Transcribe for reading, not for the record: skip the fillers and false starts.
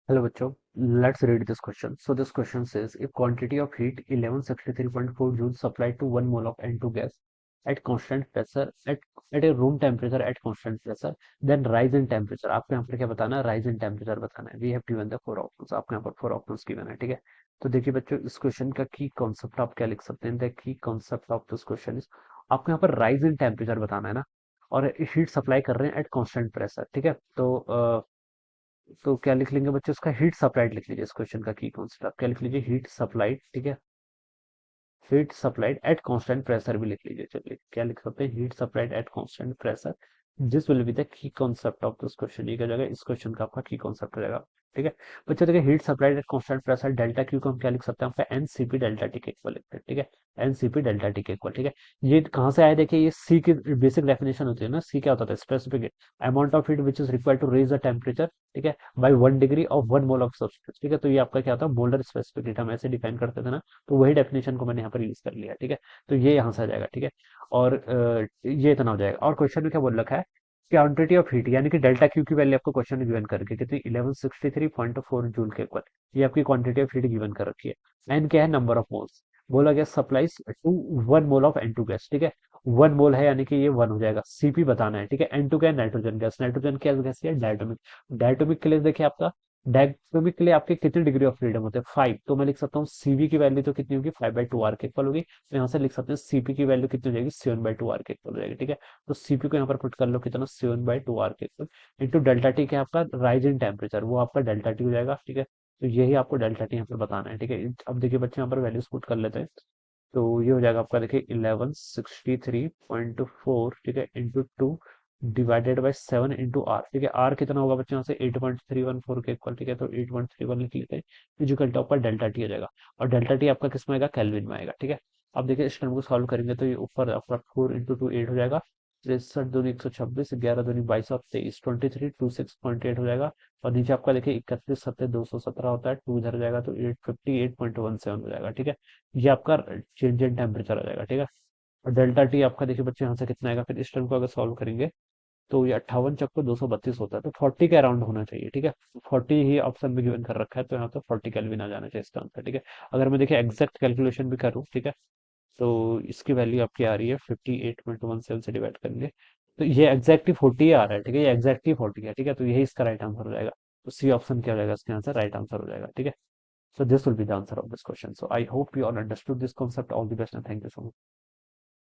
Hello बच्चों, let's read this question. So this question says if quantity of heat 1163.4 joules supplied to 1 mole of N2 gas at constant pressure at a room temperature at constant pressure then rise in temperature. आपको यहाँ पर क्या बताना है? rise in temperature बताना है. We have given the four options. आपको यहाँ पर four options given है, ठीक है. तो देखिए बच्चों, इस क्वेश्चन का की कॉन्सेप्ट आप क्या लिख सकते हैं? The key concept of this question is, आपको यहाँ पर rise in temperature बताना है ना, और हीट सप्लाई कर रहे हैं एट कांस्टेंट प्रेशर, ठीक है. तो क्या लिख लेंगे बच्चों? इसका हीट सप्लाइड लिख लीजिए. इस क्वेश्चन का की कॉन्सेप्ट आप क्या लिख लीजिए? हीट सप्लाइड, ठीक है. Heat supplied at constant pressure भी लिख लीजिए. चलिए, क्या लिख सकते हैं? Heat supplied at constant pressure. This will be the key concept of this question. ये क्या जाएगा? इस क्वेश्चन का आपका की कॉन्सेप्ट रहेगा, ठीक है. बच्चों देखिए, heat supplied at constant pressure delta Q को हम क्या लिख सकते हैं? आपका एनसीपी डेल्टा टी के इक्वल लिखते हैं, ठीक है. एनसीपी डेल्टा टी के इक्वल, ठीक है. ये कहाँ से आया? देखिए, ये सी की बेसिक डेफिनेशन होती है ना. सी क्या होता है? Specific amount of heat which is required to raise the temperature, ठीक है, by 1 degree of 1 mole of substance, ठीक है. तो ये आपका क्या होता है? मोलर स्पेसिफिक हीट हम ऐसे डिफाइन करते थे ना, तो वही डेफिनेशन को मैंने यहाँ पर यूज कर लिया, ठीक है. तो ये यहाँ से आ जाएगा, ठीक है. और ये इतना हो जाएगा. और क्वेश्चन में क्या बोल रखा है? क्वांटिटी ऑफ हीट यानी कि डेल्टा क्यू की वैल्यू आपको क्वेश्चन में गिवन करके कितनी? 1163.4 जूल के इक्वल. ये आपकी क्वांटिटी ऑफ हीट गिवन कर रखी है. एन क्या है? Number of moles. बोला गया supplies to 1 mole of N two gas, ठीक है. 1 मोल है यानी कि ये 1 हो जाएगा. सीपी बताना है, ठीक है. एन टू क्या है? Nitrogen gas. नाइट्रोजन क्या गैस है? डायटोमिक. डायटोमिक के लिए देखिए आपका, डायटोमिक के लिए आपके कितने डिग्री ऑफ फ्रीडम होते हैं? 5. तो मैं लिख सकता हूँ सीवी की वैल्यू तो कितनी होगी? 5/2 आर के इक्वल होगी. तो यहाँ से लिख सकते हैं सीपी की वैल्यू कितनी हो जाएगी? 7/2 आर के इक्वल हो जाएगी, ठीक है. तो सीपी को यहाँ पर पुट कर लो कितना? 7/2 आर के इक्वल इंटू डेल्टा टी क्या है आपका? राइज इन टेम्परेचर, वो आपका डेल्टा टी हो जाएगा, ठीक है. तो यही आपको डेल्टा टी यहाँ पर बताना है, ठीक है. अब देखिए बच्चे, यहाँ पर वैल्यूज पुट कर लेते हैं. तो ये हो जाएगा आपका, देखिए 1163.4, ठीक है, into 2 divided by 7 into R, ठीक है. आर कितना होगा बच्चों? यहाँ से 8.314 के इक्वल, ठीक है. तो 8.31 लिख लेते हैं. इजिकल टू आपका डेल्टा टी आ जाएगा. और डेल्टा टी आपका किस में आएगा? केल्विन में आएगा, ठीक है. अब देखिए, इस टर्म को सॉल्व करेंगे तो ये ऊपर आपका 4 इंटू 2 8 हो जाएगा. 63 दूनी 126, 11 दूनी 22 और 23, 2326.8 हो जाएगा. और नीचे आपका देखिए 31 7 217 होता है. 2 इधर हो जाएगा तो 858.17 हो जाएगा, ठीक है. ये आपका चेंज इन टेम्परेचर आ जाएगा, ठीक है. और डेल्टा टी आपका देखिए बच्चे यहाँ से कितना आएगा? फिर इस टर्म को अगर सॉल्व करेंगे तो ये 58 चक्कर 232 होता है. तो 40 के अराउंड होना चाहिए, ठीक है. 40 ही ऑप्शन में गिवन कर रखा है, तो यहाँ तो 40 केल्विन आ जाना चाहिए इसका आंसर, ठीक है. अगर मैं देखिए एग्जैक्ट कैलकुलेशन भी करूँ, ठीक है, तो इसकी वैल्यू आपकी आ रही है 58.17 से डिवाइड करेंगे तो ये एग्जैक्टली 40 आ रहा है, ठीक है. ये एग्जैक्टली 40 है, ठीक है. तो यही इसका राइट आंसर हो जाएगा. तो सी ऑप्शन क्या हो जाएगा? इसके आंसर राइट आंसर हो जाएगा, ठीक है. So this will be the answer of this question. So I hope you all understood this concept. All the best and thank you so much.